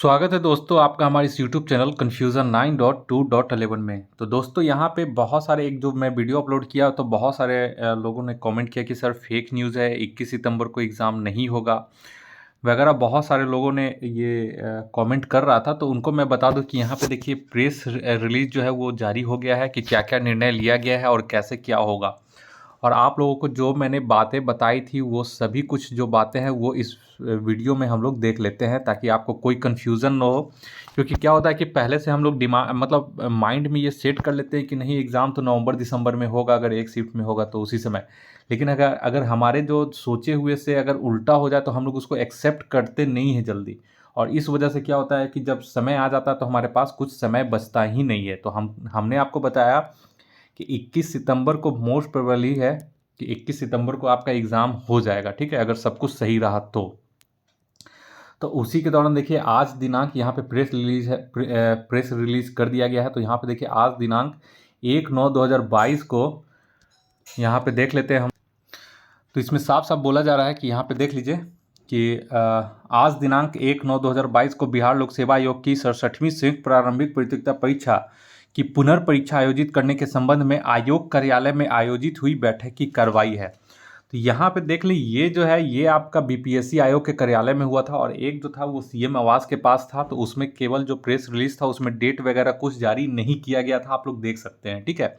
स्वागत है दोस्तों आपका हमारे इस यूट्यूब चैनल कन्फ्यूज़न 9.2.11 में। तो दोस्तों यहाँ पे बहुत सारे एक जो मैं वीडियो अपलोड किया तो बहुत सारे लोगों ने कमेंट किया कि सर फेक न्यूज़ है, 21 सितंबर को एग्ज़ाम नहीं होगा वगैरह। बहुत सारे लोगों ने ये कमेंट कर रहा था, तो उनको मैं बता दूं कि यहाँ पे देखिए प्रेस रिलीज़ जो है वो जारी हो गया है कि क्या क्या निर्णय लिया गया है और कैसे क्या होगा। और आप लोगों को जो मैंने बातें बताई थी वो सभी कुछ जो बातें हैं वो इस वीडियो में हम लोग देख लेते हैं, ताकि आपको कोई कन्फ्यूज़न ना हो। क्योंकि क्या होता है कि पहले से हम लोग दिमाग मतलब माइंड में ये सेट कर लेते हैं कि नहीं एग्ज़ाम तो नवंबर दिसंबर में होगा, अगर एक शिफ्ट में होगा तो उसी समय। लेकिन अगर अगर हमारे जो सोचे हुए से अगर उल्टा हो जाए तो हम लोग उसको एक्सेप्ट करते नहीं हैं जल्दी। और इस वजह से क्या होता है कि जब समय आ जाता है तो हमारे पास कुछ समय बचता ही नहीं है। तो हमने आपको बताया कि 21 सितंबर को मोस्ट प्रोबेबली है कि 21 सितंबर को आपका एग्ज़ाम हो जाएगा, ठीक है, अगर सब कुछ सही रहा तो उसी के दौरान देखिए आज दिनांक यहाँ पे प्रेस रिलीज है, प्रेस रिलीज कर दिया गया है। तो यहाँ पे देखिए आज दिनांक 1/9/2022 को यहाँ पे देख लेते हैं हम। तो इसमें साफ साफ बोला जा रहा है कि यहाँ पे देख लीजिए कि आज दिनांक 1/9/2022 को बिहार लोक सेवा आयोग की 67वीं संयुक्त प्रारंभिक प्रतियोगिता परीक्षा की पुनर्परीक्षा आयोजित करने के संबंध में आयोग कार्यालय में आयोजित हुई बैठक की कार्रवाई है। तो यहाँ पे देख ली, ये जो है ये आपका बीपीएससी आयोग के कार्यालय में हुआ था, और एक जो था वो सीएम आवास के पास था। तो उसमें केवल जो प्रेस रिलीज था उसमें डेट वगैरह कुछ जारी नहीं किया गया था, आप लोग देख सकते हैं, ठीक है।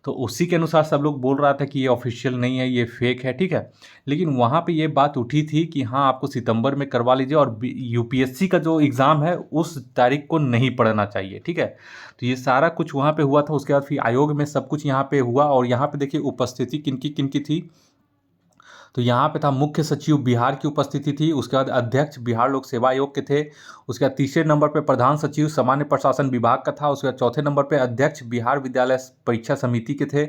तो उसी के अनुसार सब लोग बोल रहा था कि ये ऑफिशियल नहीं है, ये फेक है, ठीक है। लेकिन वहाँ पे ये बात उठी थी कि हाँ आपको सितंबर में करवा लीजिए, और यूपीएससी का जो एग्ज़ाम है उस तारीख को नहीं पढ़ना चाहिए, ठीक है। तो ये सारा कुछ वहाँ पे हुआ था। उसके बाद फिर आयोग में सब कुछ यहाँ पे हुआ, और यहाँ पे देखिए उपस्थिति किनकी किनकी थी। तो यहाँ पे था मुख्य सचिव बिहार की उपस्थिति थी, उसके बाद अध्यक्ष बिहार लोक सेवा आयोग के थे, उसके बाद तीसरे नंबर पे प्रधान सचिव सामान्य प्रशासन विभाग का था, उसके बाद चौथे नंबर पे अध्यक्ष बिहार विद्यालय परीक्षा समिति के थे,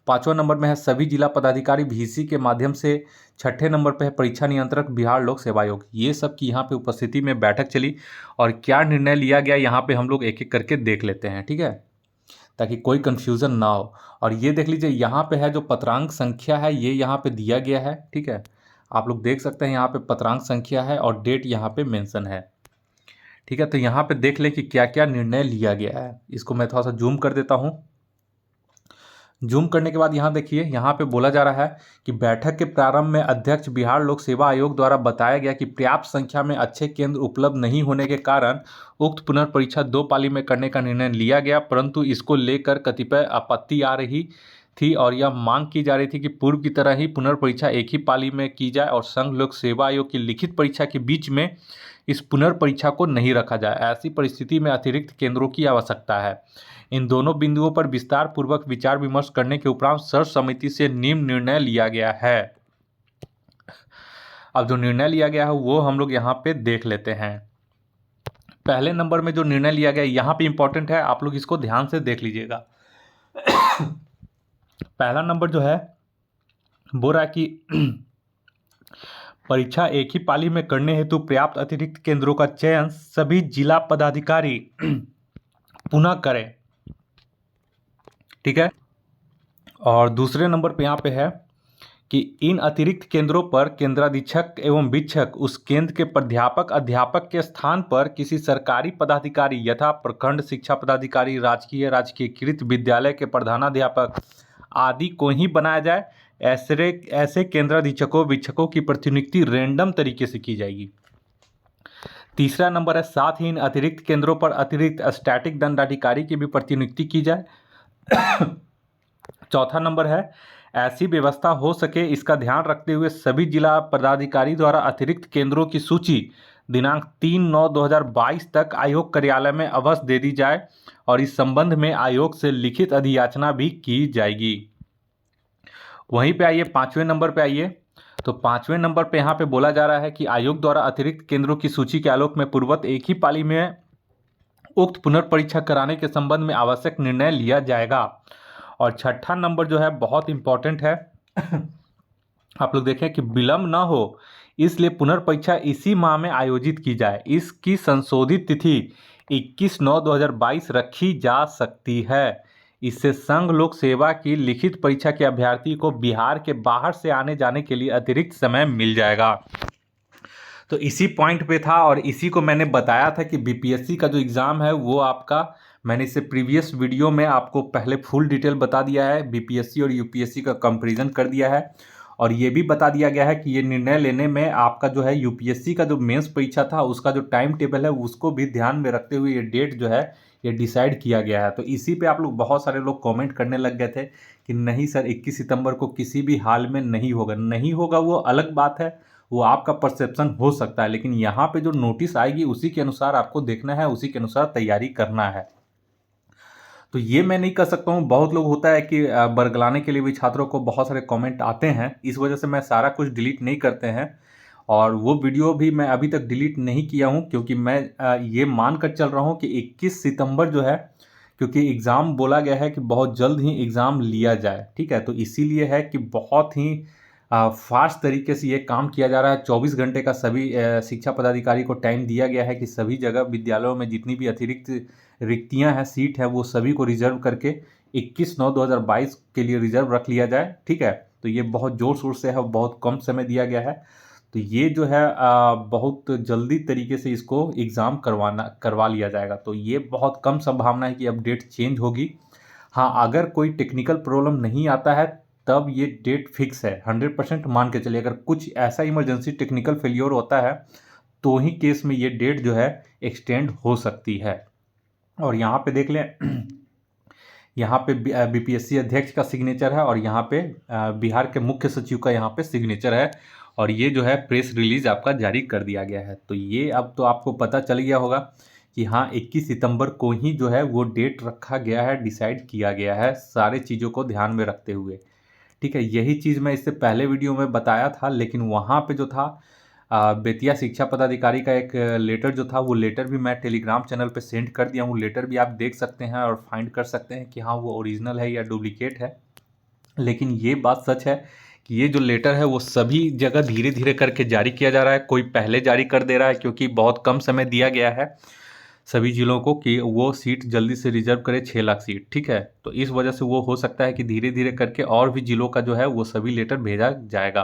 पाँचवें नंबर में है सभी जिला पदाधिकारी वीसी के माध्यम से, छठे नंबर पे है परीक्षा नियंत्रक बिहार लोक सेवा आयोग। ये सब की यहाँ पे उपस्थिति में बैठक चली, और क्या निर्णय लिया गया यहाँ पे हम लोग एक एक करके देख लेते हैं, ठीक है, ताकि कोई कन्फ्यूज़न ना हो। और ये देख लीजिए यहाँ पे है जो पत्रांक संख्या है ये यहाँ पे दिया गया है, ठीक है। आप लोग देख सकते हैं यहाँ पे पत्रांक संख्या है और डेट यहाँ पे मेंशन है, ठीक है। तो यहाँ पे देख लें कि क्या क्या निर्णय लिया गया है। इसको मैं थोड़ा सा जूम कर देता हूँ। जूम करने के बाद यहाँ देखिए, यहाँ पे बोला जा रहा है कि बैठक के प्रारंभ में अध्यक्ष बिहार लोक सेवा आयोग द्वारा बताया गया कि पर्याप्त संख्या में अच्छे केंद्र उपलब्ध नहीं होने के कारण उक्त पुनर्परीक्षा 2 पाली में करने का निर्णय लिया गया, परंतु इसको लेकर कतिपय आपत्ति आ रही थी और यह मांग की जा रही थी कि पूर्व की तरह ही पुनर्परीक्षा एक ही पाली में की जाए, और संघ लोक सेवा आयोग की लिखित परीक्षा के बीच में इस पुनर्परीक्षा को नहीं रखा जाए। ऐसी परिस्थिति में अतिरिक्त केंद्रों की आवश्यकता है। इन दोनों बिंदुओं पर विस्तार पूर्वक विचार विमर्श करने के उपरांत सर्व समिति से निम्न निर्णय लिया गया है। अब जो निर्णय लिया गया है वो हम लोग यहाँ पे देख लेते हैं। पहले नंबर में जो निर्णय लिया गया यहाँ पे इंपॉर्टेंट है, आप लोग इसको ध्यान से देख लीजिएगा। पहला नंबर जो है बोल रहा है कि परीक्षा एक ही पाली में करने हेतु पर्याप्त अतिरिक्त केंद्रों का चयन सभी जिला पदाधिकारी पुनः करें, ठीक है। और दूसरे नंबर पे यहाँ पे है कि इन अतिरिक्त केंद्रों पर केंद्राधीक्षक एवं वीक्षक उस केंद्र के प्राध्यापक अध्यापक के स्थान पर किसी सरकारी पदाधिकारी यथा प्रखंड शिक्षा पदाधिकारी, राजकीयकृत विद्यालय के प्रधानाध्यापक आदि को ही बनाया जाए। ऐसे केंद्राधीक्षकों वीक्षकों की प्रतिनियुक्ति रैंडम तरीके से की जाएगी। तीसरा नंबर है साथ ही इन अतिरिक्त केंद्रों पर अतिरिक्त स्टैटिक दंडाधिकारी की भी प्रतिनियुक्ति की जाए। चौथा नंबर है ऐसी व्यवस्था हो सके इसका ध्यान रखते हुए सभी जिला पदाधिकारी द्वारा अतिरिक्त केंद्रों की सूची दिनांक 3/9/2022 तक आयोग कार्यालय में अवश्य दे दी जाए, और इस संबंध में आयोग से लिखित अधियाचना भी की जाएगी। वहीं पे आइए पाँचवें नंबर पे आइए। तो पाँचवें नंबर पे यहाँ पे बोला जा रहा है कि आयोग द्वारा अतिरिक्त केंद्रों की सूची के आलोक में पूर्ववत एक ही पाली में उक्त पुनर्परीक्षा कराने के संबंध में आवश्यक निर्णय लिया जाएगा। और छठा नंबर जो है बहुत इंपॉर्टेंट है। आप लोग देखें कि विलंब न हो इसलिए पुनर्परीक्षा इसी माह में आयोजित की जाए। इसकी संशोधित तिथि 21/9/2022 रखी जा सकती है। इससे संघ लोक सेवा की लिखित परीक्षा के अभ्यर्थी को बिहार के बाहर से आने जाने के लिए अतिरिक्त समय मिल जाएगा। तो इसी पॉइंट पे था और इसी को मैंने बताया था कि बीपीएससी का जो एग्ज़ाम है वो आपका, मैंने इससे प्रीवियस वीडियो में आपको पहले फुल डिटेल बता दिया है, बीपीएससी और यूपीएससी का कंपैरिजन कर दिया है और ये भी बता दिया गया है कि ये निर्णय लेने में आपका जो है यूपीएससी का जो मेंस परीक्षा था उसका जो टाइम टेबल है उसको भी ध्यान में रखते हुए ये डेट जो है ये डिसाइड किया गया है। तो इसी पे आप लोग बहुत सारे लोग कमेंट करने लग गए थे कि नहीं सर 21 सितंबर को किसी भी हाल में नहीं होगा। नहीं होगा वो अलग बात है, वो आपका परसेप्शन हो सकता है, लेकिन यहाँ पे जो नोटिस आएगी उसी के अनुसार आपको देखना है, उसी के अनुसार तैयारी करना है। तो ये मैं नहीं कर सकता हूँ। बहुत लोग होता है कि बरगलाने के लिए भी छात्रों को बहुत सारे कमेंट आते हैं, इस वजह से मैं सारा कुछ डिलीट नहीं करते हैं और वो वीडियो भी मैं अभी तक डिलीट नहीं किया हूँ क्योंकि मैं ये मान कर चल रहा हूँ कि 21 सितंबर जो है, क्योंकि एग्ज़ाम बोला गया है कि बहुत जल्द ही एग्ज़ाम लिया जाए, ठीक है। तो इसीलिए है कि बहुत ही फास्ट तरीके से ये काम किया जा रहा है। 24 घंटे का सभी शिक्षा पदाधिकारी को टाइम दिया गया है कि सभी जगह विद्यालयों में जितनी भी अतिरिक्त रिक्तियां हैं, सीट है, वो सभी को रिजर्व करके 21/9/2022 के लिए रिजर्व रख लिया जाए, ठीक है। तो ये बहुत ज़ोर शोर से है, बहुत कम समय दिया गया है। तो ये जो है बहुत जल्दी तरीके से इसको एग्ज़ाम करवा लिया जाएगा। तो ये बहुत कम संभावना है कि अब डेट चेंज होगी। हाँ, अगर कोई टेक्निकल प्रॉब्लम नहीं आता है तब ये डेट फिक्स है, 100% मान के चलिए। अगर कुछ ऐसा इमरजेंसी टेक्निकल फेलियर होता है तो ही केस में ये डेट जो है एक्सटेंड हो सकती है। और यहाँ पे देख लें यहाँ पे बीपीएससी अध्यक्ष का सिग्नेचर है और यहाँ पे बिहार के मुख्य सचिव का यहाँ पे सिग्नेचर है और ये जो है प्रेस रिलीज आपका जारी कर दिया गया है। तो ये अब तो आपको पता चल गया होगा कि हाँ 21 सितंबर को ही जो है वो डेट रखा गया है, डिसाइड किया गया है सारे चीज़ों को ध्यान में रखते हुए, ठीक है। यही चीज़ मैं इससे पहले वीडियो में बताया था, लेकिन वहाँ पे जो था बेतिया शिक्षा पदाधिकारी का एक लेटर जो था, वो लेटर भी मैं टेलीग्राम चैनल पे सेंड कर दिया हूँ। लेटर भी आप देख सकते हैं और फाइंड कर सकते हैं कि हाँ वो ओरिजिनल है या डुप्लीकेट है। लेकिन ये बात सच है कि ये जो लेटर है वो सभी जगह धीरे धीरे करके जारी किया जा रहा है। कोई पहले जारी कर दे रहा है क्योंकि बहुत कम समय दिया गया है सभी जिलों को कि वो सीट जल्दी से रिजर्व करे, 6 लाख सीट, ठीक है। तो इस वजह से वो हो सकता है कि धीरे धीरे करके और भी जिलों का जो है वो सभी लेटर भेजा जाएगा,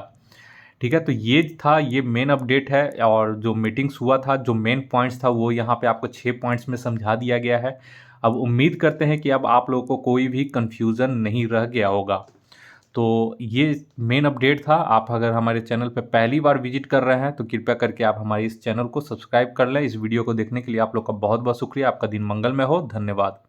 ठीक है। तो ये था, ये मेन अपडेट है और जो मीटिंग्स हुआ था, जो मेन पॉइंट्स था वो यहाँ पे आपको 6 पॉइंट्स में समझा दिया गया है। अब उम्मीद करते हैं कि अब आप लोगों को कोई भी कन्फ्यूज़न नहीं रह गया होगा। तो ये मेन अपडेट था। आप अगर हमारे चैनल पर पहली बार विजिट कर रहे हैं तो कृपया करके आप हमारे इस चैनल को सब्सक्राइब कर लें। इस वीडियो को देखने के लिए आप लोग का बहुत बहुत शुक्रिया। आपका दिन मंगलमय हो। धन्यवाद।